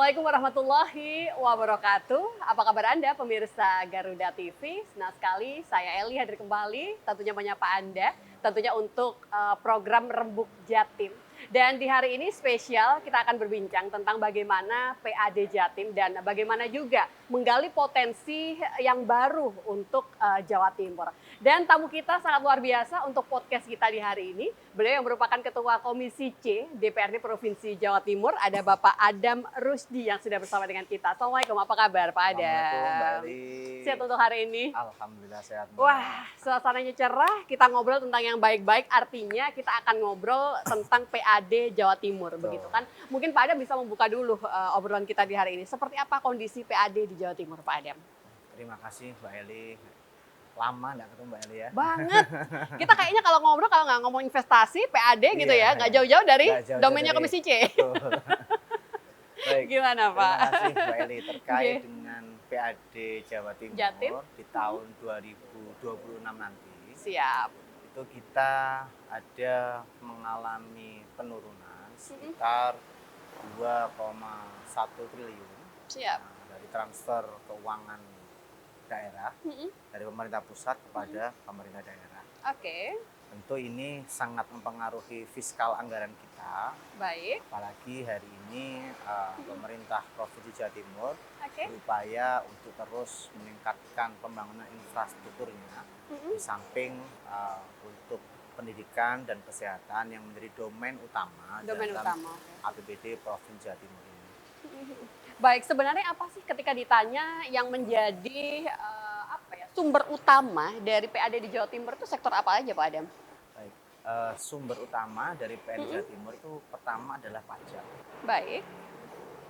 Assalamualaikum warahmatullahi wabarakatuh. Apa kabar Anda pemirsa Garuda TV? Senang sekali saya Eli hadir kembali tentunya menyapa Anda tentunya untuk program Rembuk Jatim. Dan di hari ini spesial kita akan berbincang tentang bagaimana PAD Jatim dan bagaimana juga menggali potensi yang baru untuk Jawa Timur. Dan tamu kita sangat luar biasa untuk podcast kita di hari ini. Beliau yang merupakan Ketua Komisi C DPRD Provinsi Jawa Timur, ada Bapak Adam Rusdi yang sudah bersama dengan kita. Assalamualaikum, apa kabar Pak Adam? Assalamualaikum Mbak Eli. Sehat untuk hari ini? Alhamdulillah sehat Mbak. Wah, suasananya cerah, kita ngobrol tentang yang baik-baik, artinya kita akan ngobrol tentang PAD Jawa Timur, begitu kan? Mungkin Pak Adam bisa membuka dulu obrolan kita di hari ini. Seperti apa kondisi PAD di Jawa Timur, Pak Adam? Terima kasih Mbak Eli. Lama nggak ketemu Mbak Eli ya? Banget. Kita kayaknya kalau ngobrol, kalau nggak ngomong investasi, PAD gitu Iya, ya, nggak jauh-jauh dari nggak jauh-jauh domainnya dari- Komisi C. Betul. Baik. Gimana Pak? Terima kasih Mbak Eli terkait Oke. dengan PAD Jawa Timur Jatim. di tahun 2026 nanti. Siap. Itu kita ada mengalami penurunan sekitar 2,1 triliun Siap. dari transfer keuangan daerah Mm-mm. dari pemerintah pusat kepada pemerintah daerah. Oke, Tentu ini sangat mempengaruhi fiskal anggaran kita, baik. apalagi hari ini pemerintah Provinsi Jawa Timur Oke. berupaya untuk terus meningkatkan pembangunan infrastrukturnya, Mm-mm. di samping untuk pendidikan dan kesehatan yang menjadi domain utama Domain dalam utama. Oke. APBD Provinsi Jawa Timur ini. Baik, sebenarnya apa sih ketika ditanya yang menjadi sumber utama dari PAD di Jawa Timur itu sektor apa aja Pak Adam? Baik, sumber utama dari PAD Jawa Timur itu pertama adalah pajak. Baik.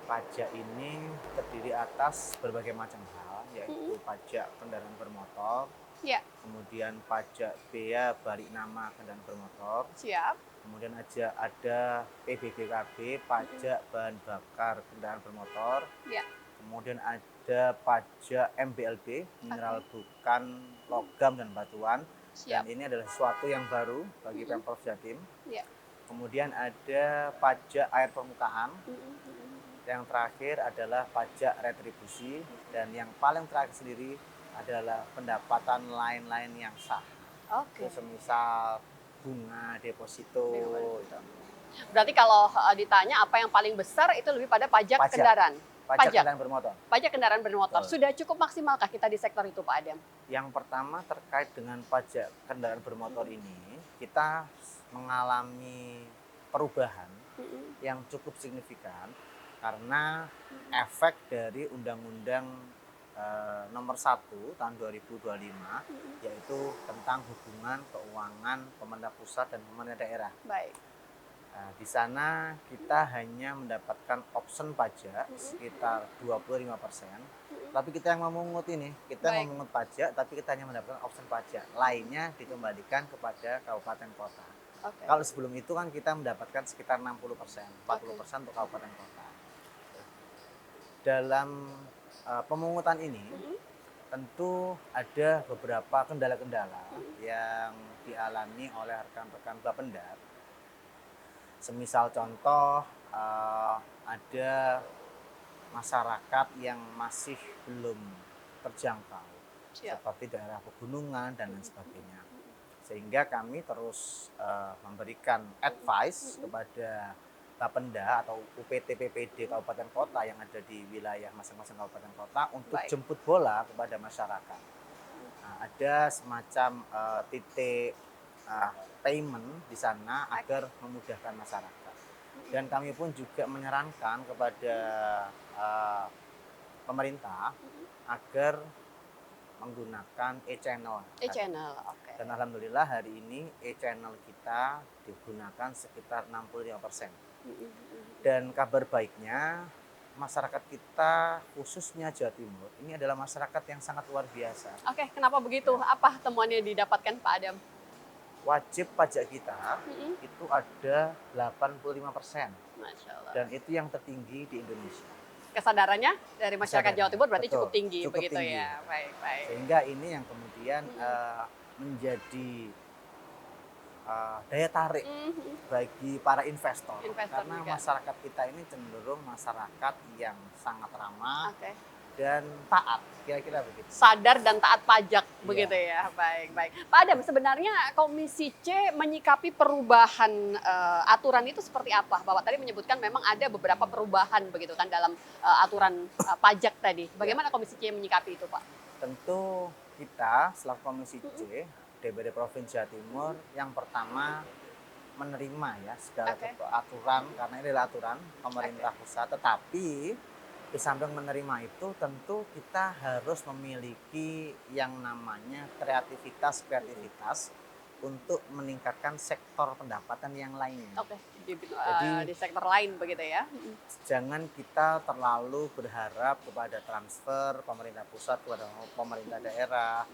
Pajak ini terdiri atas berbagai macam hal, yaitu pajak kendaraan bermotor, Ya, kemudian pajak bea balik nama kendaraan bermotor, siap. kemudian ada PBBKB, pajak bahan bakar kendaraan bermotor, Ya. kemudian ada pajak MBLB, mineral bukan logam dan batuan, dan Siap. ini adalah sesuatu yang baru bagi Pemprov Jatim. Ya. Kemudian ada pajak air permukaan, yang terakhir adalah pajak retribusi, dan yang paling terakhir sendiri adalah pendapatan lain-lain yang sah. Oke. Itu semisal bunga, deposito. Berarti kalau ditanya apa yang paling besar itu lebih pada pajak Pajak. kendaraan. Pajak kendaraan bermotor. Pajak kendaraan bermotor. Betul. Sudah cukup maksimalkah kita di sektor itu Pak Adam? Yang pertama terkait dengan pajak kendaraan bermotor ini, kita mengalami perubahan yang cukup signifikan karena efek dari Undang-Undang Nomor 1 tahun 2025, yaitu tentang hubungan keuangan pemerintah pusat dan pemerintah daerah. Baik. Nah, di sana kita hanya mendapatkan option pajak sekitar 25%. Tapi kita yang memungut ini, kita Baik. memungut pajak, tapi kita hanya mendapatkan option pajak. Lainnya dikembalikan kepada kabupaten kota. Oke. Kalau sebelum itu kan kita mendapatkan sekitar 60%, 40% untuk kabupaten kota. Dalam pemungutan ini tentu ada beberapa kendala-kendala yang dialami oleh rekan-rekan Bapenda. Semisal contoh ada masyarakat yang masih belum terjangkau, Siap. seperti daerah pegunungan dan lain sebagainya. Sehingga kami terus memberikan advice kepada Bapenda atau UPT PPD kabupaten kota yang ada di wilayah masing-masing kabupaten kota untuk Baik. jemput bola kepada masyarakat. Nah, ada semacam titik payment di sana agar memudahkan masyarakat. Dan kami pun juga menyarankan kepada pemerintah agar menggunakan e-channel. E-channel. Oke. Dan alhamdulillah hari ini e-channel kita digunakan sekitar 65%. Dan kabar baiknya masyarakat kita khususnya Jawa Timur ini adalah masyarakat yang sangat luar biasa. Oke, kenapa begitu? Apa temuannya didapatkan Pak Adam? Wajib pajak kita itu ada 85%, Masya Allah. dan itu yang tertinggi di Indonesia. Kesadarannya dari masyarakat Jawa Timur berarti Betul, cukup tinggi cukup begitu tinggi. ya. Baik, baik. Sehingga ini yang kemudian menjadi daya tarik bagi para investor, Investor karena juga. masyarakat kita ini cenderung masyarakat yang sangat ramah Oke. dan taat, kira-kira begitu. Sadar dan taat pajak, Iya. begitu ya. Baik, baik. Pak Adam, sebenarnya Komisi C menyikapi perubahan aturan itu seperti apa? Bapak tadi menyebutkan memang ada beberapa perubahan begitu kan dalam aturan pajak tadi. Bagaimana Komisi C menyikapi itu, Pak? Tentu kita selaku Komisi C DPD Provinsi Jawa Timur yang pertama menerima ya segala Oke. aturan, karena ini adalah aturan pemerintah pusat. Tetapi di samping menerima itu tentu kita harus memiliki yang namanya kreativitas untuk meningkatkan sektor pendapatan yang lainnya. Oke, Jadi di sektor lain begitu ya. jangan kita terlalu berharap kepada transfer pemerintah pusat kepada pemerintah daerah.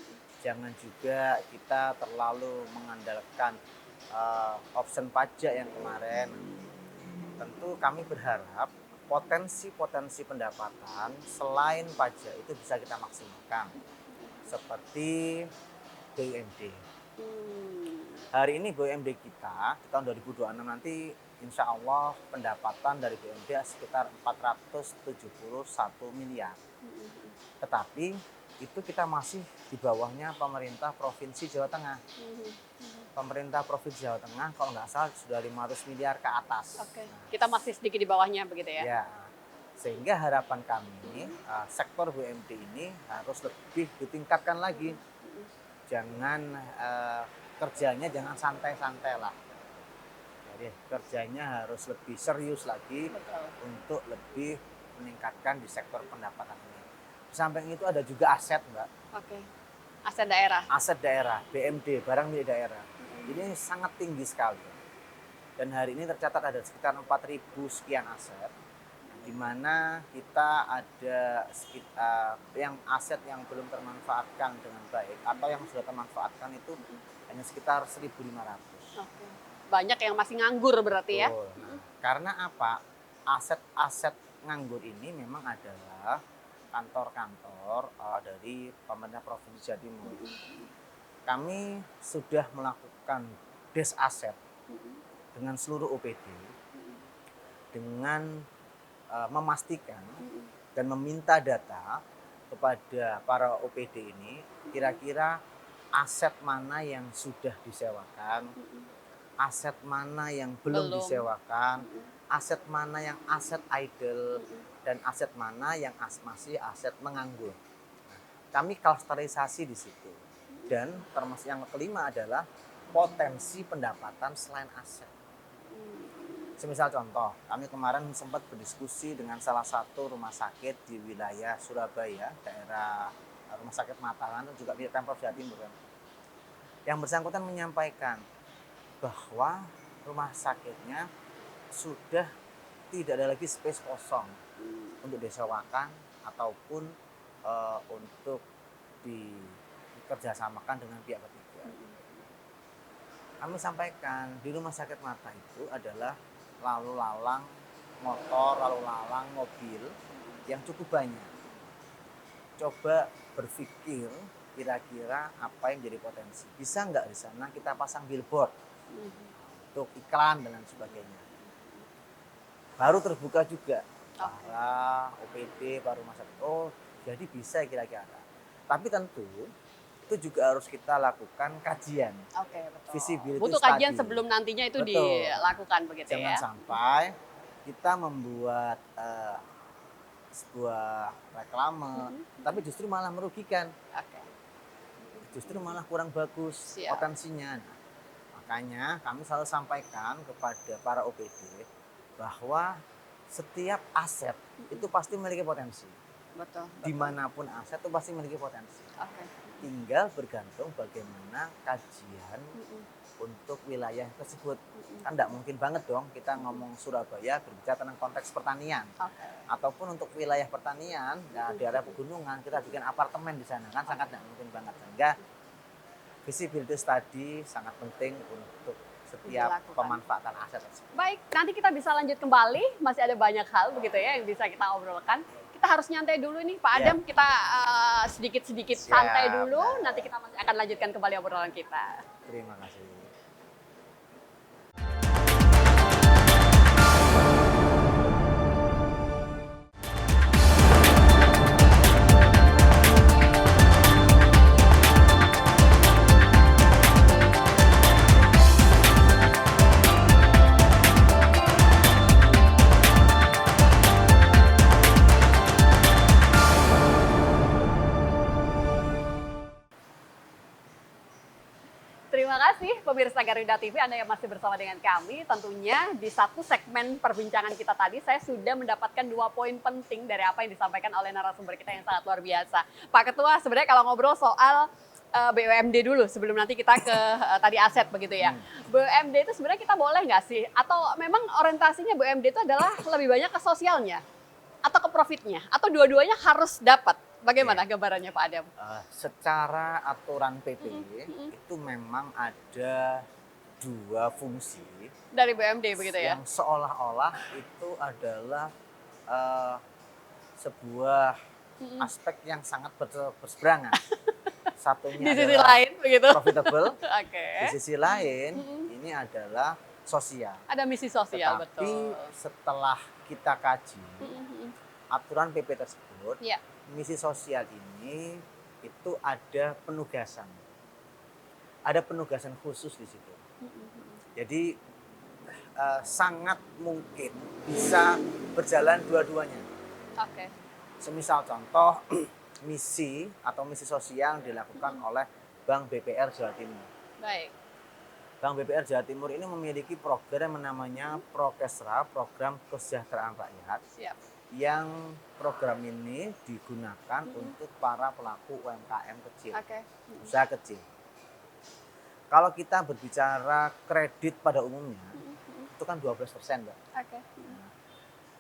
Jangan juga kita terlalu mengandalkan option pajak yang kemarin. Tentu kami berharap potensi-potensi pendapatan selain pajak itu bisa kita maksimalkan. Seperti BUMD. Hari ini BUMD kita di tahun 2026 nanti insya Allah pendapatan dari BUMD sekitar 471 miliar. Tetapi itu kita masih di bawahnya pemerintah Provinsi Jawa Tengah. Pemerintah Provinsi Jawa Tengah kalau nggak salah sudah 500 miliar ke atas. Oke, kita masih sedikit di bawahnya begitu ya. Ya, sehingga harapan kami sektor BUMD ini harus lebih ditingkatkan lagi. Jangan kerjanya jangan santai-santai lah. Jadi kerjanya harus lebih serius lagi. Betul. Untuk lebih meningkatkan di sektor pendapatan ini. Di samping itu ada juga aset, Mbak. Oke. Aset daerah. Aset daerah, BMD, barang milik daerah. Ini sangat tinggi sekali. Dan hari ini tercatat ada sekitar 4.000 sekian aset, di mana kita ada sekitar yang aset yang belum termanfaatkan dengan baik atau yang sudah termanfaatkan itu hanya sekitar 1.500. Oke. Banyak yang masih nganggur berarti ya. Nah, karena apa? Aset-aset nganggur ini memang adalah kantor-kantor dari pemerintah Provinsi Jawa Timur. Kami sudah melakukan des aset dengan seluruh OPD dengan memastikan dan meminta data kepada para OPD ini kira-kira aset mana yang sudah disewakan, aset mana yang belum disewakan, aset mana yang aset idle, dan aset mana yang masih aset menganggur. Nah, kami klasterisasi di situ. Dan termasuk yang kelima adalah potensi pendapatan selain aset. Semisal contoh, kami kemarin sempat berdiskusi dengan salah satu rumah sakit di wilayah Surabaya, daerah Rumah Sakit Mataram, dan juga milik Pemprov Jawa Timur. Yang bersangkutan menyampaikan bahwa rumah sakitnya sudah tidak ada lagi space kosong untuk disewakan ataupun untuk dikerjasamakan dengan pihak ketiga. Kami sampaikan di rumah sakit mata itu adalah lalu lalang motor, lalu lalang mobil yang cukup banyak. Coba berpikir kira-kira apa yang jadi potensi. Bisa nggak di sana kita pasang billboard untuk iklan dan lain sebagainya. Baru terbuka juga para OPD, para rumah sakit. Oh, jadi bisa kira-kira. Tapi tentu itu juga harus kita lakukan kajian. Oke, betul. Visibility butuh kajian study. sebelum nantinya itu Betul. dilakukan begitu. Jangan ya. sampai kita membuat sebuah reklame, tapi justru malah merugikan. Oke. Justru malah kurang bagus potensinya. Nah, makanya kami selalu sampaikan kepada para OPD bahwa setiap aset itu pasti memiliki potensi. Betul. Dimanapun aset itu pasti memiliki potensi. Oke. Tinggal bergantung bagaimana kajian untuk wilayah tersebut. Kan tidak mungkin banget dong kita ngomong Surabaya berbicara tentang konteks pertanian. Ataupun untuk wilayah pertanian, nah, di area pegunungan kita bikin apartemen di sana, kan sangat tidak mungkin banget. Sehingga visibility study sangat penting untuk setiap pemanfaatan aset tersebut. Baik, nanti kita bisa lanjut kembali. Masih ada banyak hal begitu ya yang bisa kita obrolkan. Kita harus nyantai dulu nih Pak Adam. Kita sedikit-sedikit santai dulu. Nanti kita masih akan lanjutkan kembali obrolan kita. Terima kasih. Garuda TV, Anda yang masih bersama dengan kami. Tentunya di satu segmen perbincangan kita tadi, saya sudah mendapatkan 2 poin penting dari apa yang disampaikan oleh narasumber kita yang sangat luar biasa. Pak Ketua, sebenarnya kalau ngobrol soal BUMD dulu sebelum nanti kita ke tadi aset begitu ya. BUMD itu sebenarnya kita boleh nggak sih? Atau memang orientasinya BUMD itu adalah lebih banyak ke sosialnya? Atau ke profitnya? Atau dua-duanya harus dapat? Bagaimana gambarannya Pak Adam? Secara aturan PP itu memang ada 2 fungsi Dari BUMD begitu ya? yang seolah-olah itu adalah sebuah aspek yang sangat berseberangan. Satunya Di sisi adalah lain begitu? profitable, Oke. di sisi lain ini adalah sosial. Ada misi sosial, Tetapi betul. setelah kita kaji aturan PP tersebut, Ya. misi sosial ini itu ada penugasan. Ada penugasan khusus di situ. Jadi sangat mungkin bisa berjalan dua-duanya. Oke. Semisal contoh misi atau misi sosial yang dilakukan oleh Bank BPR Jawa Timur. Baik. Bank BPR Jawa Timur ini memiliki program yang namanya Prokesra, Program Kesejahteraan Rakyat. Siap. Yang program ini digunakan untuk para pelaku UMKM kecil, Oke. usaha kecil. Kalau kita berbicara kredit pada umumnya, itu kan 12%, Mbak. Oke.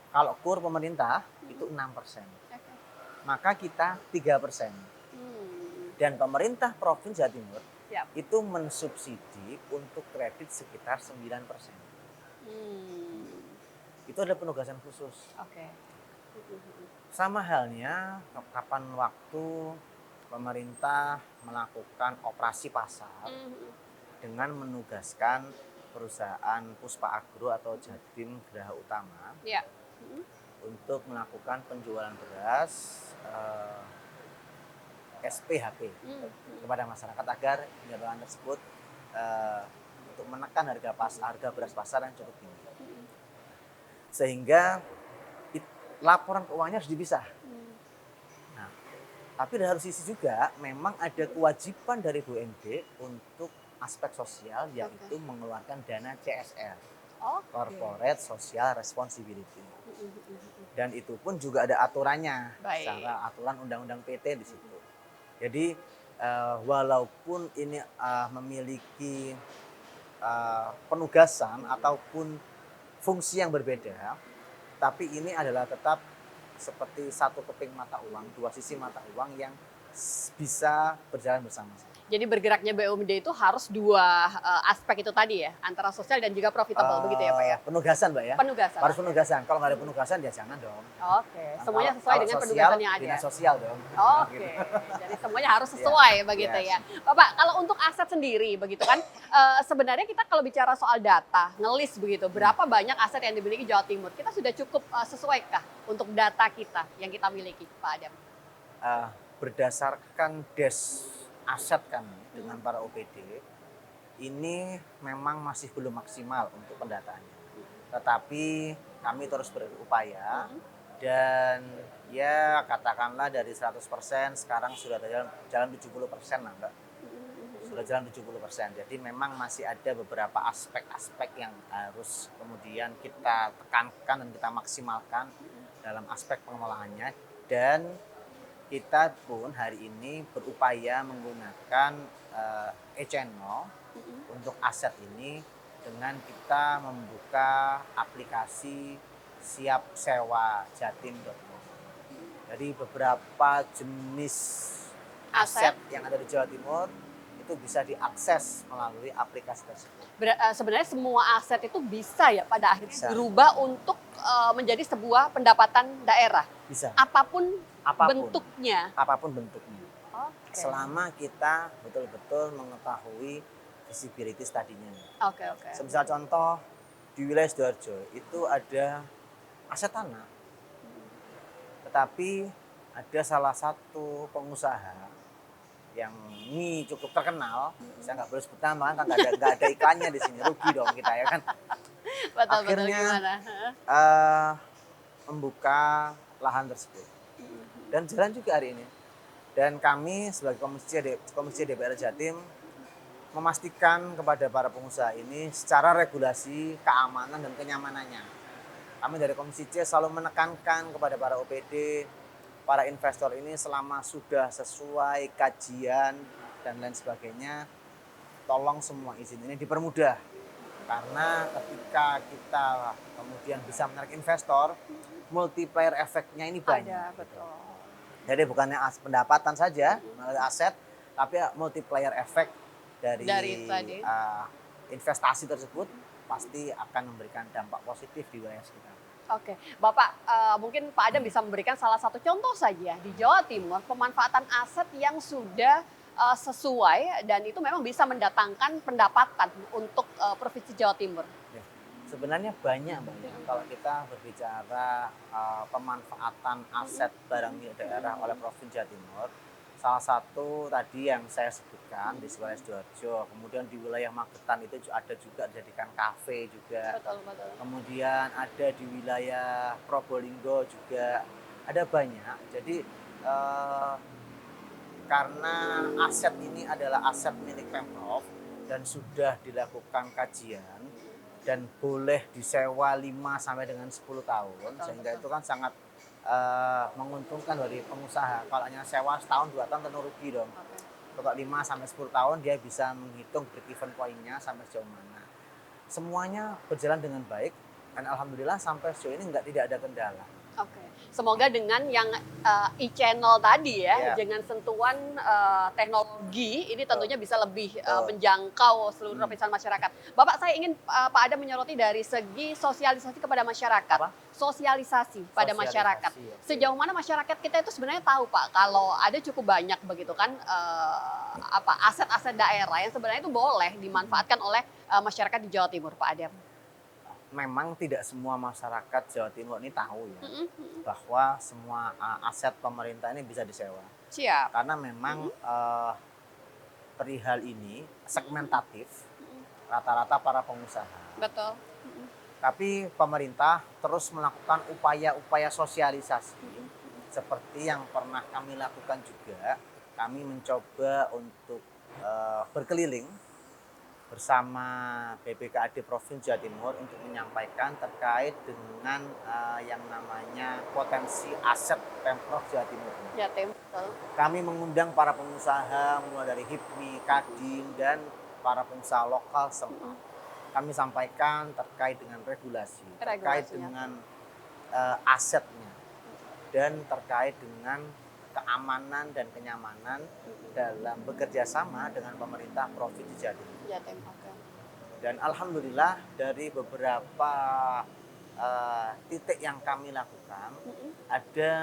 Kalau KUR pemerintah itu 6%. Oke. Maka kita 3%. Dan pemerintah Provinsi Jawa Timur Siap. itu mensubsidi untuk kredit sekitar 9%. Itu ada penugasan khusus. Oke. Sama halnya kapan waktu pemerintah melakukan operasi pasar dengan menugaskan perusahaan Puspa Agro atau Jatim Geraha Utama Ya. untuk melakukan penjualan beras SPHP kepada masyarakat agar penjualan tersebut untuk menekan harga beras pasar yang cukup tinggi. Sehingga laporan keuangannya harus dipisah. Nah, tapi dari sisi juga memang ada kewajiban dari BUMD untuk aspek sosial, yaitu mengeluarkan dana CSR, Corporate Social Responsibility. Dan itu pun juga ada aturannya, secara aturan Undang-Undang PT di situ. Jadi walaupun ini memiliki penugasan ataupun fungsi yang berbeda, tapi ini adalah tetap seperti satu keping mata uang, 2 sisi mata uang yang bisa berjalan bersama-sama. Jadi bergeraknya BUMD itu harus 2 aspek itu tadi ya, antara sosial dan juga profitable begitu ya Pak ya? Penugasan Mbak ya. Penugasan. Harus penugasan. Kalau nggak ada penugasan ya jangan dong. Oke, semuanya sesuai dengan penugasan yang ada. Dinas sosial dong. Oke, jadi semuanya harus sesuai begitu ya. Bapak, kalau untuk aset sendiri begitu kan, sebenarnya kita kalau bicara soal data, ngelis begitu, berapa banyak aset yang dimiliki Jawa Timur, kita sudah cukup sesuaikah untuk data kita yang kita miliki Pak Adam? Berdasarkan aset kami dengan para OPD, ini memang masih belum maksimal untuk pendataannya. Tetapi kami terus berupaya dan ya katakanlah dari 100% sekarang sudah jalan 70% lah Mbak. Sudah jalan 70%. Jadi memang masih ada beberapa aspek-aspek yang harus kemudian kita tekankan dan kita maksimalkan dalam aspek pengelolaannya. Dan kita pun hari ini berupaya menggunakan e-channel untuk aset ini dengan kita membuka aplikasi siap sewa jatim.com. Jadi beberapa jenis aset yang ada di Jawa Timur itu bisa diakses melalui aplikasi tersebut. Sebenarnya semua aset itu bisa ya pada akhirnya berubah untuk menjadi sebuah pendapatan daerah. Bisa. Apapun bentuknya. Apapun bentuknya. Okay. Selama kita betul-betul mengetahui visibilitas tadinya. Oke. Semisal contoh di wilayah Sidoarjo itu ada aset tanah. Tetapi ada salah satu pengusaha yang ini cukup terkenal, saya nggak boleh sebut nama kan nggak ada iklannya di sini, rugi dong kita ya kan. Akhirnya membuka lahan tersebut dan jalan juga hari ini. Dan kami sebagai komisi DPR Jatim memastikan kepada para pengusaha ini secara regulasi, keamanan dan kenyamanannya. Kami dari Komisi C selalu menekankan kepada para OPD, para investor ini selama sudah sesuai kajian dan lain sebagainya, tolong semua izin ini dipermudah. Karena ketika kita kemudian bisa menarik investor, multiplier efeknya ini banyak. Ada, betul. Jadi bukannya pendapatan saja, aset, tapi multiplier efek dari tadi. Investasi tersebut pasti akan memberikan dampak positif di wilayah sekitar. Oke, Bapak mungkin Pak Adam bisa memberikan salah satu contoh saja di Jawa Timur pemanfaatan aset yang sudah sesuai dan itu memang bisa mendatangkan pendapatan untuk Provinsi Jawa Timur. Ya, sebenarnya banyak Mbak ya. Kalau kita berbicara pemanfaatan aset barang milik daerah oleh Provinsi Jawa Timur, salah satu tadi yang saya sebutkan di wilayah Sidoarjo, kemudian di wilayah Magetan itu ada juga dijadikan kafe juga. Betul, betul. Kemudian ada di wilayah Probolinggo juga ada banyak. Jadi karena aset ini adalah aset milik Pemprov dan sudah dilakukan kajian dan boleh disewa 5 sampai dengan 10 tahun, sehingga itu kan sangat menguntungkan dari pengusaha. Kalau hanya sewa setahun 2 tahun tentu rugi dong. Kalau 5 sampai 10 tahun dia bisa menghitung break even point-nya sampai sejauh mana. Semuanya berjalan dengan baik dan alhamdulillah sampai sejauh ini tidak ada kendala. Oke, semoga dengan yang e-channel tadi ya, Yeah. dengan sentuhan teknologi ini tentunya bisa lebih menjangkau seluruh lapisan masyarakat. Bapak, saya ingin Pak Adam menyoroti dari segi sosialisasi kepada masyarakat. Apa? Sosialisasi pada masyarakat. Okay. Sejauh mana masyarakat kita itu sebenarnya tahu Pak, kalau ada cukup banyak begitu kan aset-aset daerah yang sebenarnya itu boleh dimanfaatkan oleh masyarakat di Jawa Timur, Pak Adam. Memang tidak semua masyarakat Jawa Timur ini tahu ya bahwa semua aset pemerintah ini bisa disewa. Siap. Karena memang perihal ini segmentatif, rata-rata para pengusaha. Betul. Tapi pemerintah terus melakukan upaya-upaya sosialisasi seperti yang pernah kami lakukan juga. Kami mencoba untuk berkeliling bersama BPKAD Provinsi Jawa Timur untuk menyampaikan terkait dengan yang namanya potensi aset Pemprov Jawa Timur. Jatim, betul. Kami mengundang para pengusaha mulai dari HIPMI, Kadin, dan para pengusaha lokal semua. Kami sampaikan terkait dengan regulasi, terkait dengan asetnya, dan terkait dengan keamanan dan kenyamanan dalam bekerja sama dengan pemerintah Provinsi Jawa Timur. Jatim, oke. Dan alhamdulillah dari beberapa titik yang kami lakukan, ada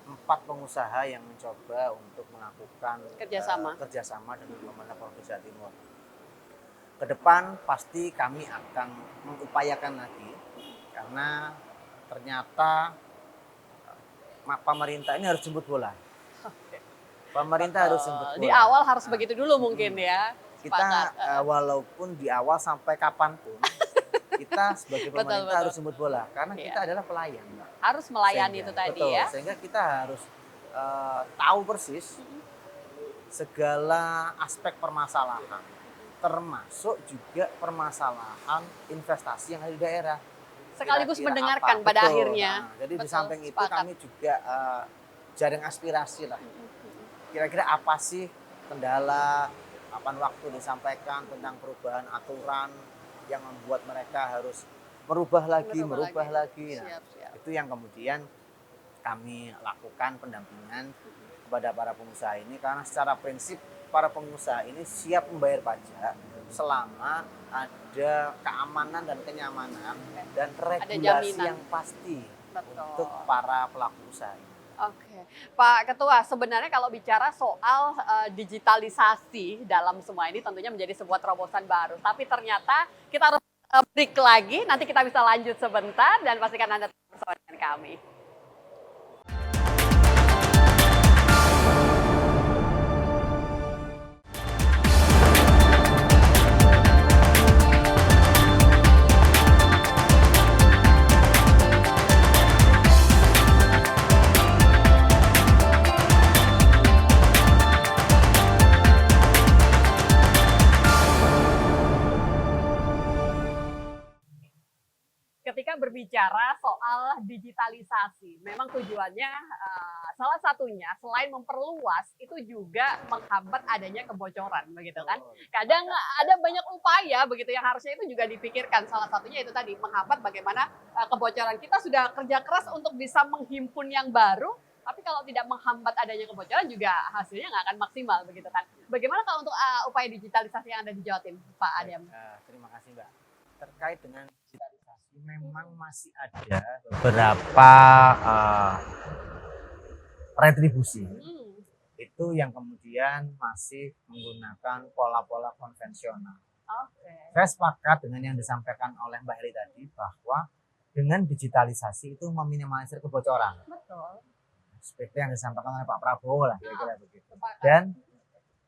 4 pengusaha yang mencoba untuk melakukan kerjasama dengan pemerintah Provinsi Jawa Timur. Ke depan pasti kami akan mengupayakan lagi karena ternyata pemerintah ini harus jemput bola. Pemerintah harus jemput bola. Di awal harus begitu dulu mungkin ya. Kita walaupun di awal sampai kapanpun kita sebagai pemerintah harus jemput bola karena kita adalah pelayan. Harus melayani itu tadi ya. Sehingga kita harus tahu persis segala aspek permasalahan, termasuk juga permasalahan investasi yang ada di daerah. Sekaligus Kira-kira mendengarkan apa? pada Betul. akhirnya. Nah, jadi di Betul, samping itu sepakat. kami juga jaring aspirasi lah. Kira-kira apa sih kendala, kapan waktu disampaikan tentang perubahan aturan yang membuat mereka harus merubah lagi. Nah, Siap. itu yang kemudian kami lakukan pendampingan kepada para pengusaha ini karena secara prinsip para pengusaha ini siap membayar pajak selama ada keamanan dan kenyamanan dan regulasi yang pasti untuk para pelaku usaha ini. Oke, Pak Ketua, sebenarnya kalau bicara soal digitalisasi dalam semua ini tentunya menjadi sebuah terobosan baru. Tapi ternyata kita harus break lagi, nanti kita bisa lanjut sebentar dan pastikan Anda tetap bersama dengan kami. ketika berbicara soal digitalisasi, memang tujuannya salah satunya selain memperluas itu juga menghambat adanya kebocoran, begitu kan? Kadang ada banyak upaya begitu yang harusnya itu juga dipikirkan. Salah satunya itu tadi menghambat bagaimana kebocoran. Kita sudah kerja keras untuk bisa menghimpun yang baru, tapi kalau tidak menghambat adanya kebocoran juga hasilnya nggak akan maksimal, begitu kan? Bagaimana kalau untuk upaya digitalisasi yang ada di Jawa Timur, Pak Adam? Terima kasih Mbak. Terkait dengan digitalisasi, memang masih ada beberapa retribusi itu yang kemudian masih menggunakan pola-pola konvensional. Saya sepakat dengan yang disampaikan oleh Mbak Heli tadi bahwa dengan digitalisasi itu meminimalisir kebocoran. Betul. Seperti yang disampaikan oleh Pak Prabowo lah, kira-kira begitu. Dan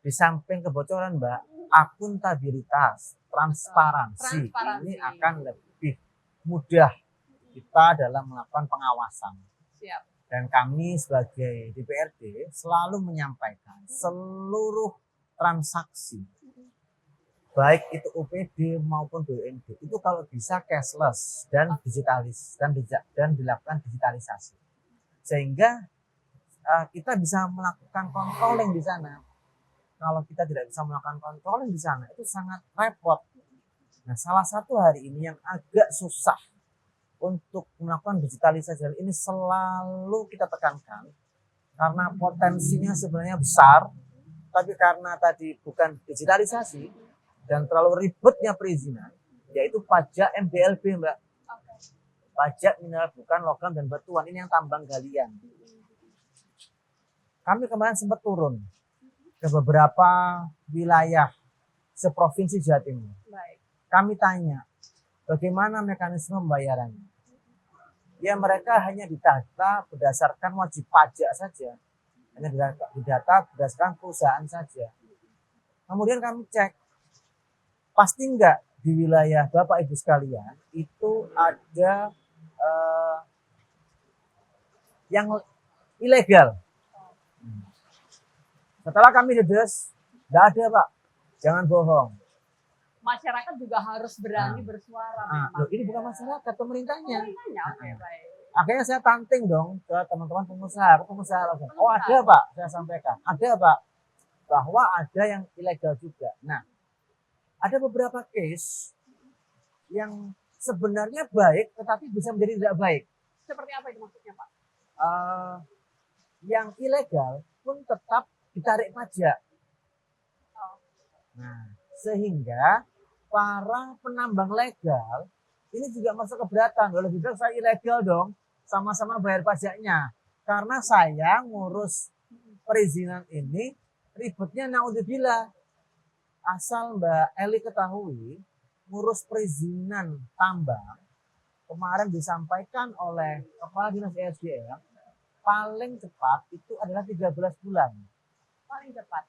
di samping kebocoran, Mbak, akuntabilitas, transparansi ini akan lebih mudah kita dalam melakukan pengawasan. Siap. Dan kami sebagai DPRD selalu menyampaikan seluruh transaksi, baik itu OPD maupun BUMD, itu kalau bisa cashless dan digitalis dan dilakukan digitalisasi, sehingga kita bisa melakukan controlling di sana. Kalau kita tidak bisa melakukan controlling di sana, itu sangat repot. Nah, salah satu hari ini yang agak susah untuk melakukan digitalisasi ini selalu kita tekankan, karena potensinya sebenarnya besar, tapi karena tadi bukan digitalisasi dan terlalu ribetnya perizinan, yaitu pajak MBLB, Mbak. Pajak mineral bukan logam dan batuan, ini yang tambang galian. Kami kemarin sempat turun ke beberapa wilayah seprovinsi Jawa Timur. Kami tanya, bagaimana mekanisme pembayarannya? Ya, mereka hanya didata berdasarkan wajib pajak saja. Hanya didata berdasarkan perusahaan saja. Kemudian kami cek, pasti enggak di wilayah Bapak Ibu sekalian itu ada yang ilegal. Setelah kami dedes, enggak ada Pak, jangan bohong. Masyarakat juga harus berani bersuara. Loh, ini bukan masyarakat, pemerintahnya. Oke, baik. Akhirnya saya tanting dong ke teman-teman pengusaha. Oh ada Pak, saya sampaikan. Ada Pak, bahwa ada yang ilegal juga. Nah, ada beberapa case yang sebenarnya baik, tetapi bisa menjadi tidak baik. Seperti apa itu maksudnya Pak? Yang ilegal pun tetap ditarik pajak. Nah, sehingga para penambang legal ini juga masuk keberatan. Lebih baik saya ilegal dong, sama-sama bayar pajaknya. Karena saya ngurus perizinan ini ribetnya naudzubillah. Asal Mbak Eli ketahui, ngurus perizinan tambang kemarin disampaikan oleh Kepala Dinas ESDM, paling cepat itu adalah 13 bulan. Paling cepat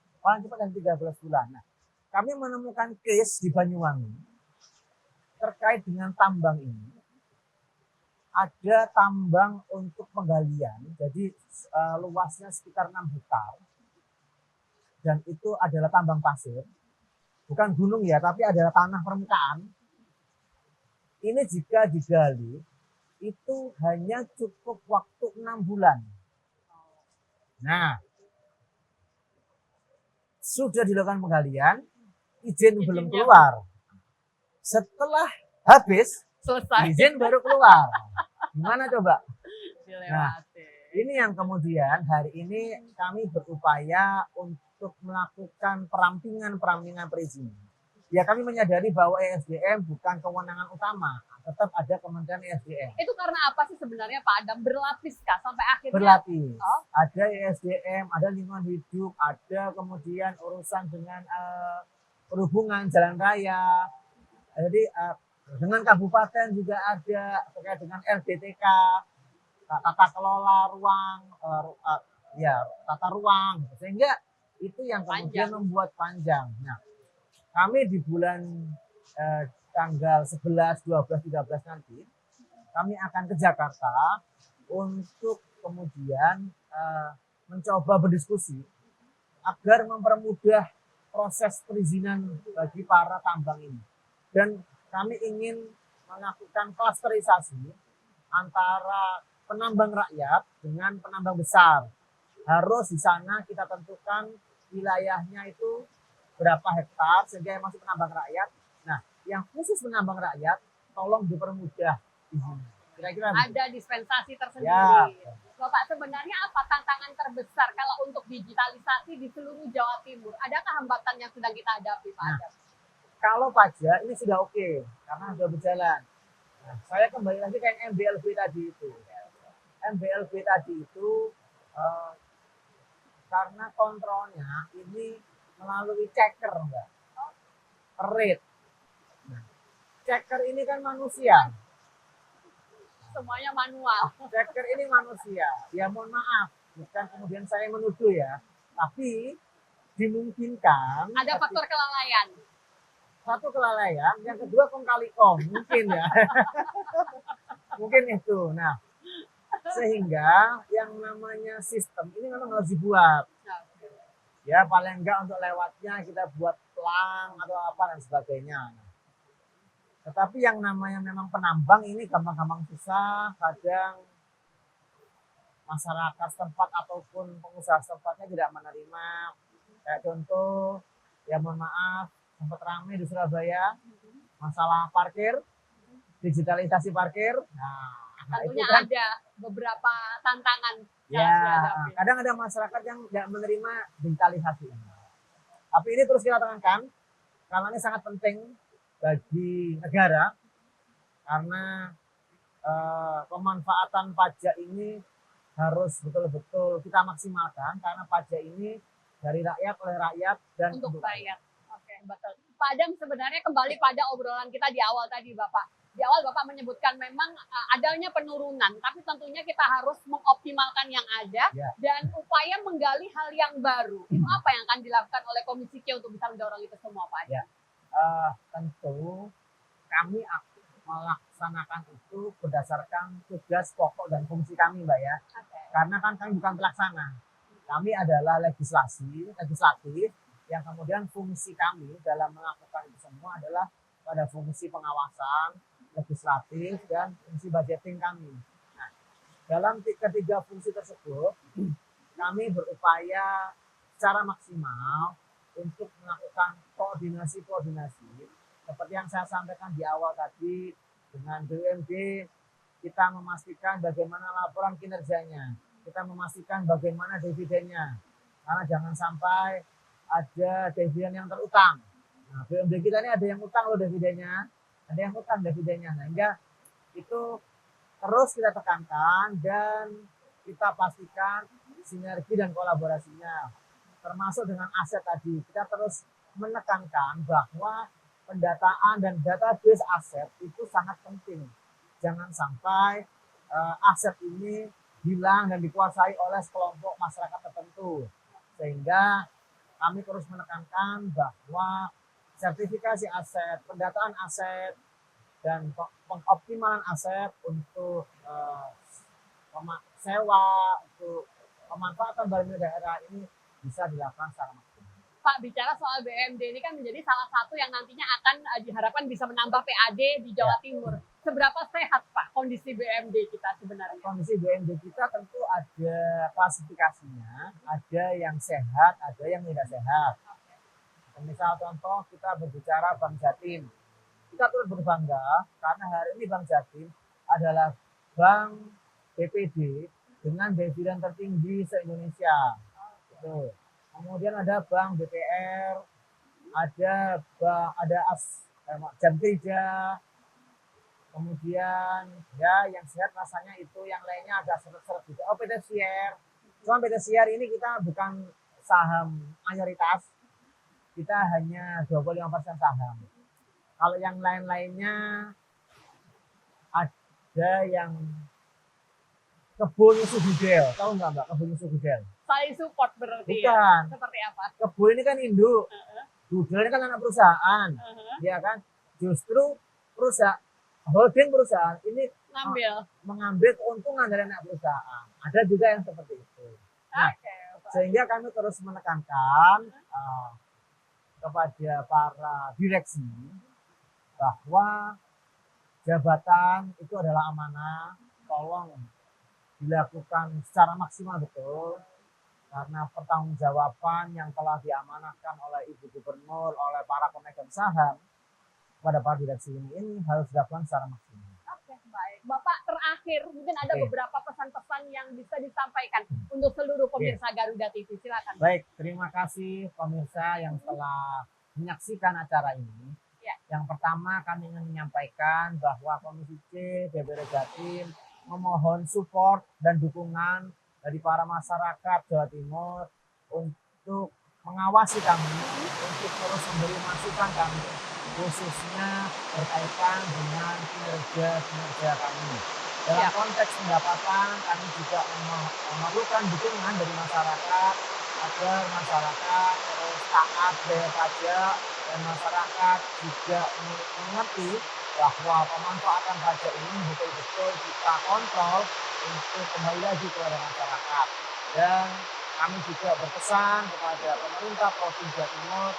dan 13 bulan. Nah, kami menemukan case di Banyuwangi terkait dengan tambang ini. Ada tambang untuk penggalian, jadi luasnya sekitar 6 hektar. Dan itu adalah tambang pasir. Bukan gunung ya, tapi adalah tanah permukaan. Ini jika digali, itu hanya cukup waktu 6 bulan. Nah, sudah dilakukan penggalian, izin belum keluar. Setelah habis, selesai, izin baru keluar. Gimana coba? Nah, ini yang kemudian hari ini kami berupaya untuk melakukan perampingan perizinan. Ya, kami menyadari bahwa ESDM bukan kewenangan utama, tetap ada Kementerian ESDM. Itu karena apa sih sebenarnya Pak Adam? Berlapiskah sampai akhirnya? Berlapis. Ada ESDM, ada lingkungan hidup, ada kemudian urusan dengan perhubungan jalan raya. Jadi dengan kabupaten juga ada terkait dengan RDTK, tata kelola ruang, tata ruang. Sehingga itu yang kemudian membuat panjang. Nah, kami di bulan tanggal 11, 12, 13 nanti, kami akan ke Jakarta untuk kemudian mencoba berdiskusi agar mempermudah proses perizinan bagi para tambang ini. Dan kami ingin melakukan klasterisasi antara penambang rakyat dengan penambang besar. Harus di sana kita tentukan wilayahnya itu berapa hektar sehingga yang masuk penambang rakyat. Nah, yang khusus penambang rakyat tolong dipermudah izinnya. Kira-kira Ada dispensasi tersendiri. Ya. Bapak, sebenarnya apa tantangan terbesar kalau untuk digitalisasi di seluruh Jawa Timur? Adakah hambatan yang sedang kita hadapi, Pak Nah, Adam? kalau pajak ini sudah oke karena sudah berjalan. Nah, saya kembali lagi ke yang MBLB tadi itu. MBLB tadi itu karena kontrolnya ini melalui checker, Mbak. Rate. Nah, checker ini kan manusia. Semuanya manual. Checker ini manusia. Ya mohon maaf, bukan kemudian saya menuduh ya. Tapi dimungkinkan Ada faktor kelalaian. satu kelalaian, yang kedua kong kali kong mungkin ya. Mungkin itu. Nah, sehingga yang namanya sistem ini memang harus dibuat. Ya paling enggak untuk lewatnya kita buat pelang atau apa dan sebagainya. Tetapi yang namanya memang penambang ini gampang-gampang susah, kadang masyarakat setempat ataupun pengusaha setempatnya tidak menerima. Kayak contoh, ya mohon maaf, sempat ramai di Surabaya masalah parkir, digitalisasi parkir. Nah itu Tentunya kan ada beberapa tantangan yang harus ya dihadapi. kadang ada masyarakat yang tidak menerima digitalisasi. Tapi ini terus kita tekankan karena ini sangat penting bagi negara karena pemanfaatan pajak ini harus betul-betul kita maksimalkan karena pajak ini dari rakyat oleh rakyat dan Untuk rakyat. Oke, betul. Pak Adam, sebenarnya kembali pada obrolan kita di awal tadi, Bapak. Di awal Bapak menyebutkan memang adanya penurunan, tapi tentunya kita harus mengoptimalkan yang ada Ya. dan upaya menggali hal yang baru. Itu apa yang akan dilakukan oleh Komisi C untuk bisa mendorong itu semua, Pak Adam? Ya. Tentu kami melaksanakan itu berdasarkan tugas pokok dan fungsi kami, Mbak ya. Oke. Karena kan kami bukan pelaksana. Kami adalah legislatif yang kemudian fungsi kami dalam melakukan itu semua adalah pada fungsi pengawasan, legislatif, dan fungsi budgeting kami. Nah, dalam ketiga fungsi tersebut, kami berupaya secara maksimal untuk melakukan koordinasi seperti yang saya sampaikan di awal tadi dengan BUMD, kita memastikan bagaimana laporan kinerjanya, kita memastikan bagaimana dividennya, karena jangan sampai ada dividen yang terutang. Nah, BUMD kita ini ada yang utang loh dividennya, ada yang utang dividennya, sehingga itu terus kita tekankan dan kita pastikan sinergi dan kolaborasinya. Termasuk dengan aset tadi, kita terus menekankan bahwa pendataan dan database aset itu sangat penting. Jangan sampai aset ini hilang dan dikuasai oleh sekelompok masyarakat tertentu. Sehingga kami terus menekankan bahwa sertifikasi aset, pendataan aset, dan pengoptimalan aset untuk sewa, untuk pemanfaatan barang daerah ini bisa dilakukan secara maksimal. Pak, bicara soal BUMD ini kan menjadi salah satu yang nantinya akan diharapkan bisa menambah PAD di Jawa Timur. Seberapa sehat, Pak, kondisi BUMD kita sebenarnya? Kondisi BUMD kita tentu ada klasifikasinya, ada yang sehat, ada yang tidak sehat. Misal contoh kita berbicara Bank Jatim. Kita turut berbangga karena hari ini Bank Jatim adalah bank BPD dengan dividen tertinggi se-Indonesia. Itu. Kemudian ada Bank BPR, ada Jam Kerja, kemudian ya yang sehat rasanya itu, yang lainnya agak seret-seret juga. Oh, PT Siar. Cuma PT Siar ini kita bukan saham mayoritas, kita hanya 25% saham. Kalau yang lain-lainnya ada yang Kebun Sugidel, tahu nggak Mbak Kebun Sugidel? Saling support berarti. Bukan. Ya? Seperti apa? Kebun ini kan induk, Gudel ini kan anak perusahaan, ya kan? Justru holding perusahaan ini mengambil keuntungan dari anak perusahaan. Ada juga yang seperti itu. Nah, sehingga kami terus menekankan kepada para direksi bahwa jabatan itu adalah amanah, tolong dilakukan secara maksimal betul, karena pertanggungjawaban yang telah diamanahkan oleh Ibu Gubernur, oleh para pemegang saham pada Pak Direksi ini harus dilakukan secara maksimal. Oke, baik. Bapak terakhir mungkin ada Oke. beberapa pesan-pesan yang bisa disampaikan untuk seluruh pemirsa Garuda TV. Silakan. Baik, terima kasih pemirsa yang telah menyaksikan acara ini. Ya. Yang pertama kami ingin menyampaikan bahwa Komisi C DPR Jatim memohon support dan dukungan dari para masyarakat Jawa Timur untuk mengawasi kami, untuk terus memberi masukan kami, khususnya berkaitan dengan kinerja kami. Dalam Siap. konteks pendapatan, kami juga memerlukan dukungan dari masyarakat agar masyarakat terus taat bayar pajak dan masyarakat juga mengerti bahwa pemanfaatan pajak ini betul-betul kita kontrol untuk kembali lagi kepada masyarakat. Dan kami juga berpesan kepada pemerintah Provinsi Jawa Timur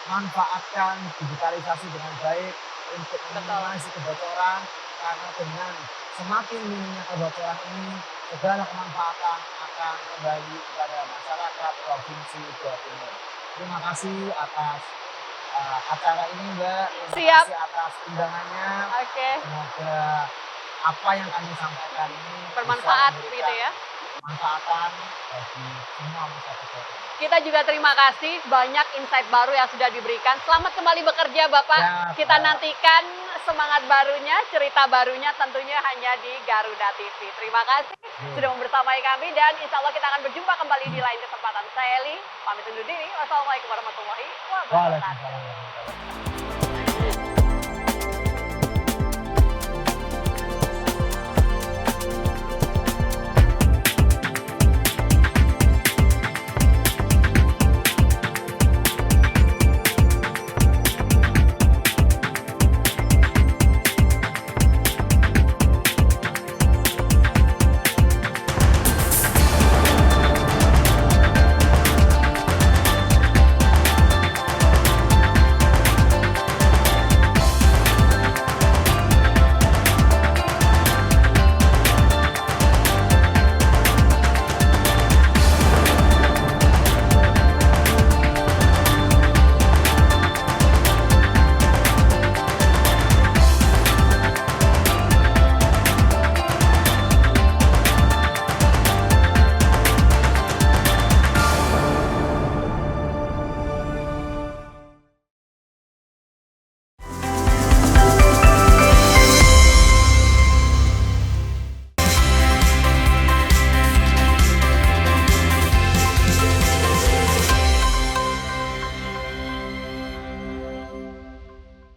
manfaatkan digitalisasi dengan baik untuk meminimalisasi kebocoran, karena dengan semakin minimnya kebocoran ini segala kemanfaatan akan kembali kepada masyarakat Provinsi Jawa Timur. Terima kasih atas acara ini, Mbak. Terima Siap. kasih atas undangannya. Oke. Semoga apa yang kami sampaikan ini Bermanfaat bisa gitu ya. kemanfaatan bagi semua masyarakat Jawa Timur. Kita juga terima kasih banyak insight baru yang sudah diberikan. Selamat kembali bekerja Bapak. Ya, Kita Pak. nantikan semangat barunya, cerita barunya tentunya hanya di Garuda TV. Terima kasih sudah membersamai kami dan insya Allah kita akan berjumpa kembali di lain kesempatan. Saya Eli, pamit undur diri. Wassalamualaikum warahmatullahi wabarakatuh. Waalaikumsalam.